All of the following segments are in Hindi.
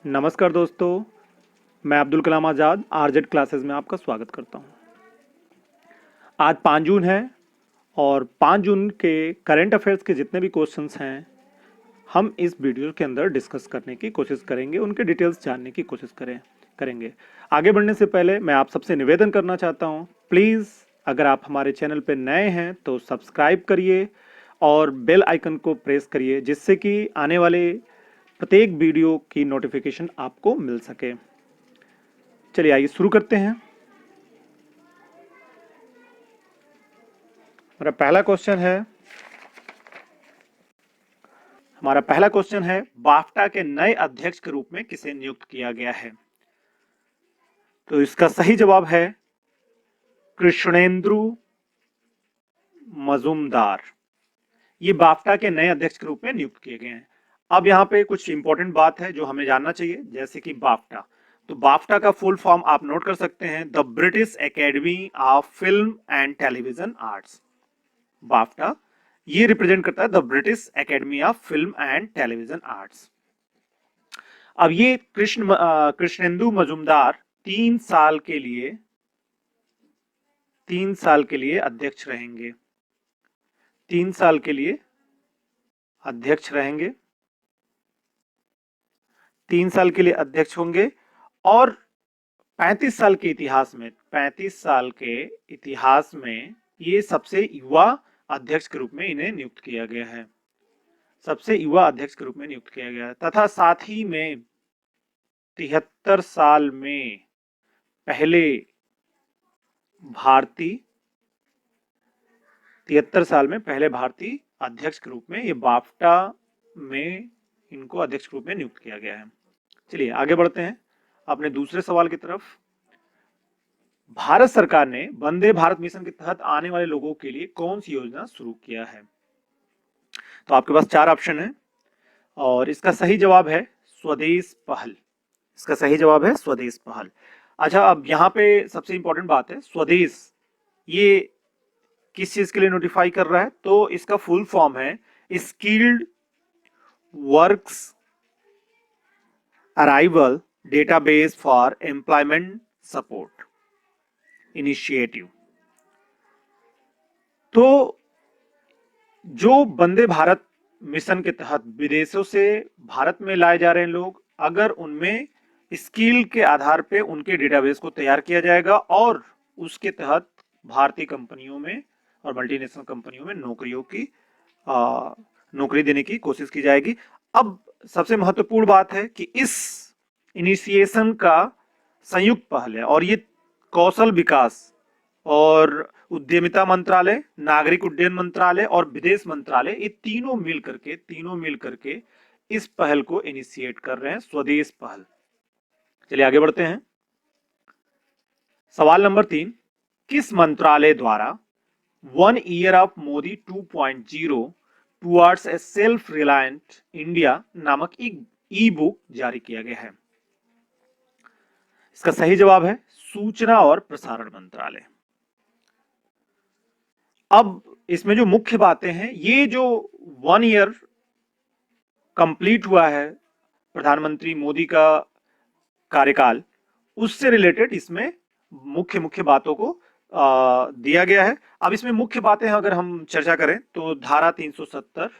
नमस्कार दोस्तों, मैं अब्दुल कलाम आज़ाद आरजेड क्लासेस में आपका स्वागत करता हूं। आज 5 जून है और 5 जून के करंट अफेयर्स के जितने भी क्वेश्चंस हैं, हम इस वीडियो के अंदर डिस्कस करने की कोशिश करेंगे, उनके डिटेल्स जानने की कोशिश करेंगे। आगे बढ़ने से पहले मैं आप सबसे निवेदन करना चाहता हूं, प्लीज़ अगर आप हमारे चैनल पर नए हैं तो सब्सक्राइब करिए और बेल आइकन को प्रेस करिए, जिससे कि आने वाले प्रत्येक वीडियो की नोटिफिकेशन आपको मिल सके। चलिए आइए शुरू करते हैं। हमारा पहला क्वेश्चन है बाफ्टा के नए अध्यक्ष के रूप में किसे नियुक्त किया गया है? तो इसका सही जवाब है कृष्णेंदु मजूमदार। ये बाफ्टा के नए अध्यक्ष के रूप में नियुक्त किए गए हैं। अब यहाँ पे कुछ इंपॉर्टेंट बात है जो हमें जानना चाहिए, जैसे कि बाफ्टा। तो बाफ्टा का फुल फॉर्म आप नोट कर सकते हैं, the British academy of film and television arts. BAFTA ये रिप्रेजेंट करता है the British academy of film and television arts. अब ये कृष्णेंदु मजूमदार 3 साल के लिए अध्यक्ष रहेंगे। 3 साल के लिए अध्यक्ष रहेंगे, 3 साल के लिए अध्यक्ष होंगे और 35 साल के इतिहास में ये सबसे युवा अध्यक्ष के रूप में इन्हें नियुक्त किया गया है। सबसे युवा अध्यक्ष के रूप में नियुक्त किया गया है तथा साथ ही में 73 साल में पहले भारतीय अध्यक्ष के रूप में ये बाफ्टा में इनको अध्यक्ष के रूप में नियुक्त किया गया है। चलिए आगे बढ़ते हैं अपने दूसरे सवाल की तरफ। भारत सरकार ने वंदे भारत मिशन के तहत आने वाले लोगों के लिए कौन सी योजना शुरू किया है? तो आपके पास 4 ऑप्शन है और इसका सही जवाब है स्वदेश पहल। इसका सही जवाब है स्वदेश पहल। अच्छा, अब यहाँ पे सबसे इंपॉर्टेंट बात है, स्वदेश ये किस चीज के लिए नोटिफाई कर रहा है? तो इसका फुल फॉर्म है skilled works arrival database for employment support initiative. तो जो वंदे भारत मिशन के तहत विदेशों से भारत में लाए जा रहे हैं लोग, अगर उनमें स्किल के आधार पे उनके डेटाबेस को तैयार किया जाएगा और उसके तहत भारतीय कंपनियों में और मल्टीनेशनल कंपनियों में नौकरी देने की कोशिश की जाएगी। अब सबसे महत्वपूर्ण बात है कि इस इनिशिएशन का संयुक्त पहल है और ये कौशल विकास और उद्यमिता मंत्रालय, नागरिक उड्डयन मंत्रालय और विदेश मंत्रालय, ये तीनों मिल करके इस पहल को इनिशिएट कर रहे हैं, स्वदेश पहल। चलिए आगे बढ़ते हैं। सवाल नंबर 3, किस मंत्रालय द्वारा 1 year of Modi 2.0 towards a self reliant India नामक एक ई बुक जारी किया गया है? इसका सही जवाब है सूचना और प्रसारण मंत्रालय। अब इसमें जो मुख्य बातें हैं, ये जो 1 ईयर कंप्लीट हुआ है प्रधानमंत्री मोदी का कार्यकाल, उससे रिलेटेड इसमें मुख्य बातों को दिया गया है। अब इसमें मुख्य बातें अगर हम चर्चा करें तो धारा 370,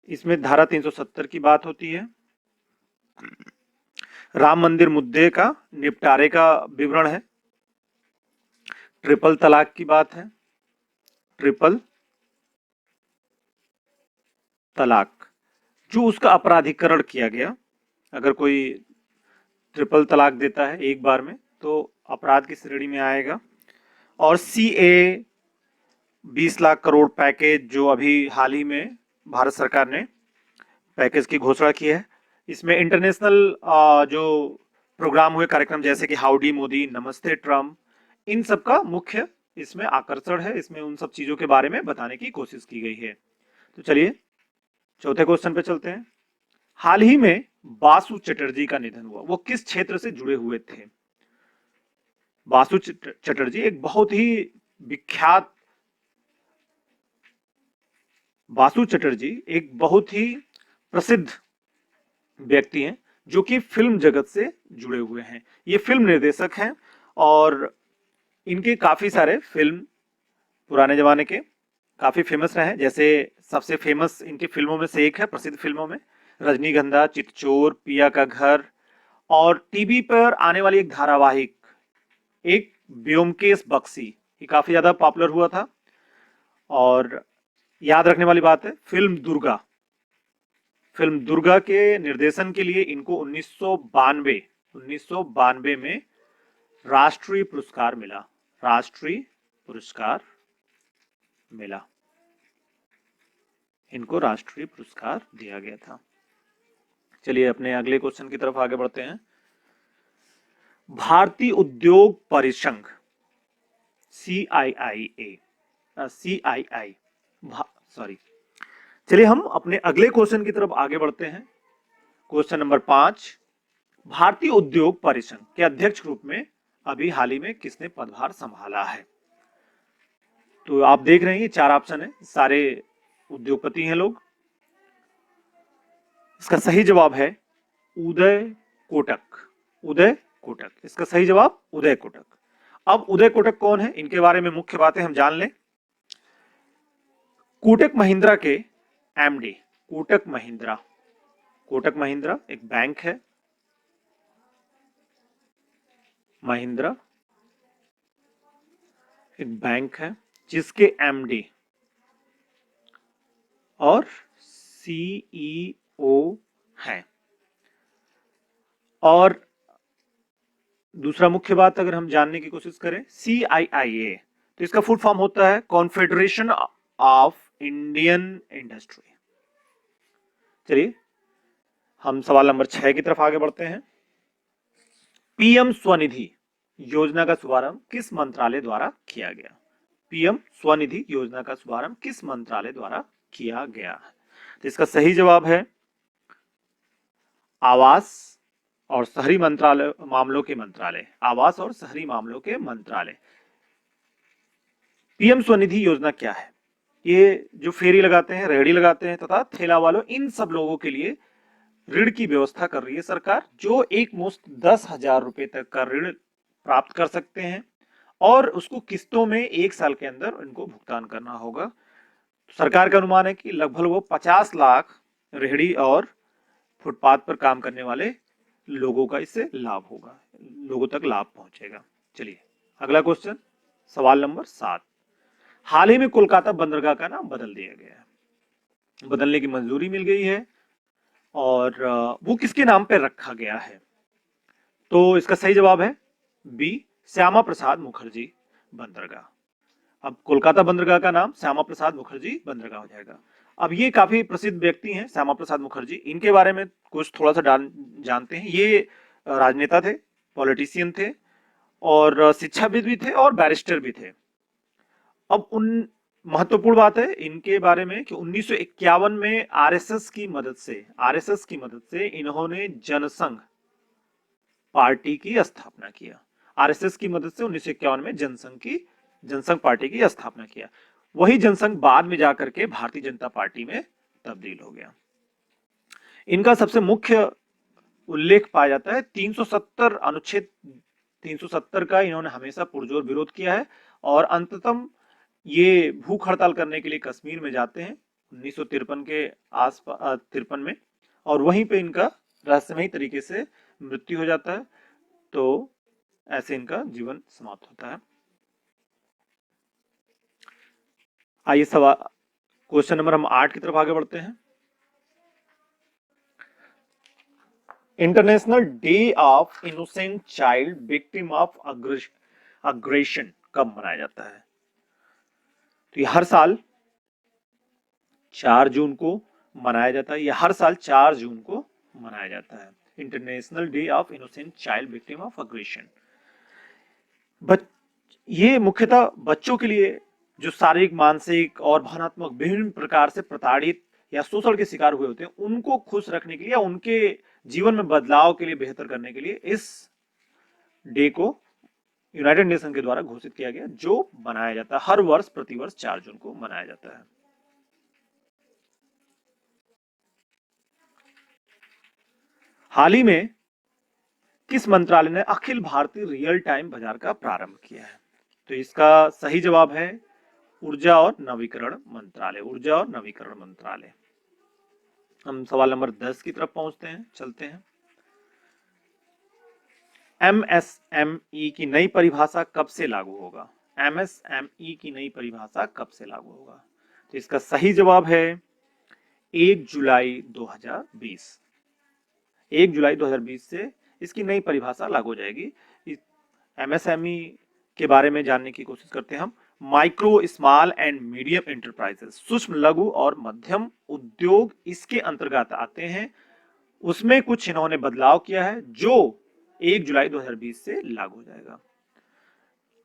इसमें धारा 370 की बात होती है। राम मंदिर मुद्दे का निपटारे का विवरण है। ट्रिपल तलाक की बात है, ट्रिपल तलाक जो उसका अपराधीकरण किया गया, अगर कोई ट्रिपल तलाक देता है एक बार में तो अपराध की श्रेणी में आएगा। और CA 20 लाख करोड़ पैकेज जो अभी हाल ही में भारत सरकार ने पैकेज की घोषणा की है, इसमें इंटरनेशनल जो प्रोग्राम हुए कार्यक्रम जैसे कि हाउडी मोदी, नमस्ते ट्रम्प, इन सब का मुख्य इसमें आकर्षण है। इसमें उन सब चीजों के बारे में बताने की कोशिश की गई है। तो चलिए चौथे क्वेश्चन पे चलते हैं। हाल ही में बासु चटर्जी का निधन हुआ, वो किस क्षेत्र से जुड़े हुए थे? बासु चटर्जी एक बहुत ही विख्यात बासु चटर्जी एक बहुत ही प्रसिद्ध व्यक्ति हैं जो कि फिल्म जगत से जुड़े हुए हैं। ये फिल्म निर्देशक हैं और इनके काफी सारे फिल्म पुराने जमाने के काफी फेमस रहे हैं। जैसे सबसे फेमस इनकी फिल्मों में से एक है, प्रसिद्ध फिल्मों में रजनीगंधा, चितचोर, पिया का घर, और टीवी पर आने वाली एक धारावाहिक एक ब्योमकेश बक्सी, ये काफी ज्यादा पॉपुलर हुआ था। और याद रखने वाली बात है, फिल्म दुर्गा के निर्देशन के लिए इनको 1992 में राष्ट्रीय पुरस्कार मिला। राष्ट्रीय पुरस्कार मिला, इनको राष्ट्रीय पुरस्कार दिया गया था। चलिए अपने अगले क्वेश्चन की तरफ आगे बढ़ते हैं। भारतीय उद्योग परिसंघ CII, सॉरी। चलिए हम अपने अगले क्वेश्चन की तरफ आगे बढ़ते हैं। क्वेश्चन नंबर 5, भारतीय उद्योग परिसंघ के अध्यक्ष रूप में अभी हाल ही में किसने पदभार संभाला है? तो आप देख रहे हैं ये 4 ऑप्शन है, सारे उद्योगपति हैं लोग। इसका सही जवाब है उदय कोटक। उदय कोटक, इसका सही जवाब उदय कोटक। अब उदय कोटक कौन है, इनके बारे में मुख्य बातें हम जान लें। कोटक महिंद्रा के एमडी, कोटक महिंद्रा एक बैंक है, महिंद्रा एक बैंक है जिसके एमडी और सीईओ हैं। और दूसरा मुख्य बात अगर हम जानने की कोशिश करें, CIIA, तो इसका फुल फॉर्म होता है कॉन्फेडरेशन ऑफ इंडियन इंडस्ट्री। चलिए हम सवाल नंबर 6 की तरफ आगे बढ़ते हैं। पीएम स्वनिधि योजना का शुभारंभ किस मंत्रालय द्वारा किया गया? पीएम स्वनिधि योजना का शुभारंभ किस मंत्रालय द्वारा किया गया? तो इसका सही जवाब है आवास और शहरी मामलों के मंत्रालय, आवास और शहरी मामलों के मंत्रालय। पीएम स्वनिधि योजना क्या है? ये जो फेरी लगाते हैं, रेहड़ी लगाते हैं तथा ठेला वालों, इन सब लोगों के लिए ऋण की व्यवस्था कर रही है सरकार, जो एक मुश्त 10,000 रुपए तक का ऋण प्राप्त कर सकते हैं और उसको किस्तों में 1 साल के अंदर इनको भुगतान करना होगा। सरकार का अनुमान है कि लगभग वो 50 लाख रेहड़ी और फुटपाथ पर काम करने वाले लोगों का इससे लाभ होगा, लोगों तक लाभ पहुंचेगा। चलिए अगला क्वेश्चन, सवाल नंबर 7। हाल ही में कोलकाता बंदरगाह का नाम बदल दिया गया है, बदलने की मंजूरी मिल गई है और वो किसके नाम पर रखा गया है? तो इसका सही जवाब है बी, श्यामा प्रसाद मुखर्जी बंदरगाह। अब कोलकाता बंदरगाह का नाम श्यामा प्रसाद मुखर्जी बंदरगाह हो जाएगा। अब ये काफी प्रसिद्ध व्यक्ति हैं श्यामा प्रसाद मुखर्जी, इनके बारे में कुछ थोड़ा सा जानते हैं। ये राजनेता थे, पॉलिटिशियन थे और शिक्षाविद भी थे और बैरिस्टर भी थे। अब उन महत्वपूर्ण बात है इनके बारे में कि 1951 में आरएसएस की मदद से इन्होंने जनसंघ पार्टी की स्थापना किया। आरएसएस की मदद से 1951 में जनसंघ पार्टी की स्थापना किया। वही जनसंघ बाद में जाकर के भारतीय जनता पार्टी में तब्दील हो गया। इनका सबसे मुख्य उल्लेख पाया जाता है 370 अनुच्छेद 370 का इन्होंने हमेशा पुरजोर विरोध किया है और अंततम ये भूख हड़ताल करने के लिए कश्मीर में जाते हैं 1953 के आसपास 53 में, और वहीं पे इनका रहस्यमयी तरीके से मृत्यु हो जाता है। तो ऐसे इनका जीवन समाप्त होता है। आइए सवाल क्वेश्चन नंबर हम 8 की तरफ आगे बढ़ते हैं। International day of innocent child victim of aggression कब मनाया जाता है? तो ये हर साल 4 जून को मनाया जाता है। हर साल 4 जून को मनाया जाता है international day of innocent child victim of aggression. ये मुख्यतः बच्चों के लिए जो शारीरिक, मानसिक और भावनात्मक विभिन्न प्रकार से प्रताड़ित या शोषण के शिकार हुए होते हैं, उनको खुश रखने के लिए या उनके जीवन में बदलाव के लिए, बेहतर करने के लिए इस डे को यूनाइटेड नेशन के द्वारा घोषित किया गया, जो मनाया जाता है हर वर्ष, प्रतिवर्ष 4 जून को मनाया जाता है। हाल ही में किस मंत्रालय ने अखिल भारतीय रियल टाइम बाजार का प्रारंभ किया है? तो इसका सही जवाब है ऊर्जा और नवीकरण मंत्रालय। ऊर्जा और नवीकरण मंत्रालय। हम सवाल नंबर 10 की तरफ चलते हैं। एमएसएमई की नई परिभाषा कब से लागू होगा? एमएसएमई की नई परिभाषा कब से लागू होगा? तो इसका सही जवाब है 1 जुलाई 2020। 1 जुलाई 2020 से इसकी नई परिभाषा लागू हो जाएगी। एमएसएमई के बारे में जानने की कोशिश करते हैं हम। Micro, small and medium enterprises, सूक्ष्म, लघु और मध्यम उद्योग इसके अंतर्गत आते हैं। उसमें कुछ इन्होंने बदलाव किया है जो 1 जुलाई 2020 से लागू हो जाएगा।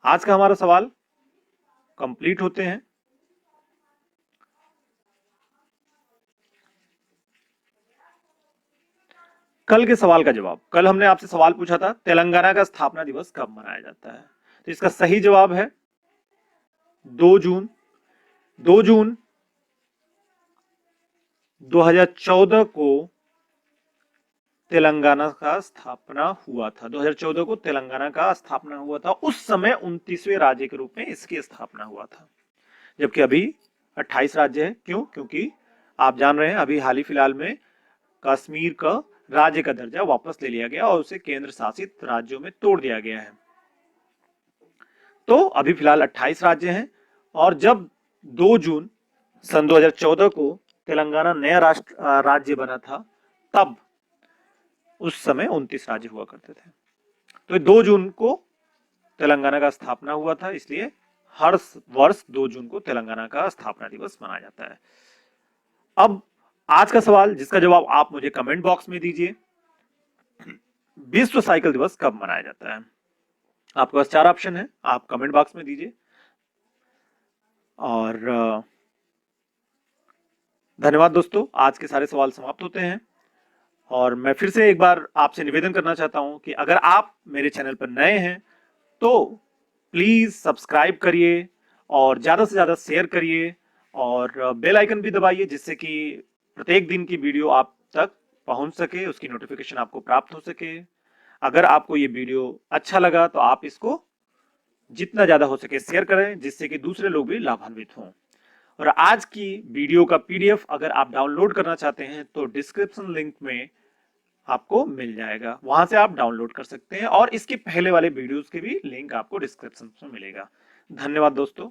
आज का हमारा सवाल कंप्लीट होते हैं। कल के सवाल का जवाब। कल हमने आपसे सवाल पूछा था तेलंगाना का स्थापना दिवस कब मनाया जाता है? तो इसका सही जवाब है 2 जून। 2 जून 2014 को तेलंगाना का स्थापना हुआ था। 2014 को तेलंगाना का स्थापना हुआ था। उस समय 29वें राज्य के रूप में इसकी स्थापना हुआ था, जबकि अभी 28 राज्य है। क्यों? क्योंकि आप जान रहे हैं अभी हाल ही फिलहाल में कश्मीर का राज्य का दर्जा वापस ले लिया गया और उसे केंद्र शासित राज्यों में तोड़ दिया गया है। तो अभी फिलहाल 28 राज्य हैं और जब 2 जून सन 2014 को तेलंगाना नया राज्य बना था, तब उस समय 29 राज्य हुआ करते थे। तो 2 जून को तेलंगाना का स्थापना हुआ था, इसलिए हर वर्ष 2 जून को तेलंगाना का स्थापना दिवस मनाया जाता है। अब आज का सवाल, जिसका जवाब आप मुझे कमेंट बॉक्स में दीजिए। विश्व साइकिल दिवस कब मनाया जाता है? आपके पास 4 ऑप्शन है, आप कमेंट बॉक्स में दीजिए। और धन्यवाद दोस्तों, आज के सारे सवाल समाप्त होते हैं। और मैं फिर से एक बार आपसे निवेदन करना चाहता हूं कि अगर आप मेरे चैनल पर नए हैं तो प्लीज सब्सक्राइब करिए और ज्यादा से ज्यादा शेयर करिए और बेल आइकन भी दबाइए, जिससे कि प्रत्येक दिन की वीडियो आप तक पहुंच सके, उसकी नोटिफिकेशन आपको प्राप्त हो सके। अगर आपको ये वीडियो अच्छा लगा तो आप इसको जितना ज्यादा हो सके शेयर करें, जिससे कि दूसरे लोग भी लाभान्वित हों। और आज की वीडियो का पीडीएफ अगर आप डाउनलोड करना चाहते हैं तो डिस्क्रिप्शन लिंक में आपको मिल जाएगा, वहां से आप डाउनलोड कर सकते हैं और इसके पहले वाले वीडियोस के भी लिंक आपको डिस्क्रिप्शन में मिलेगा। धन्यवाद दोस्तों।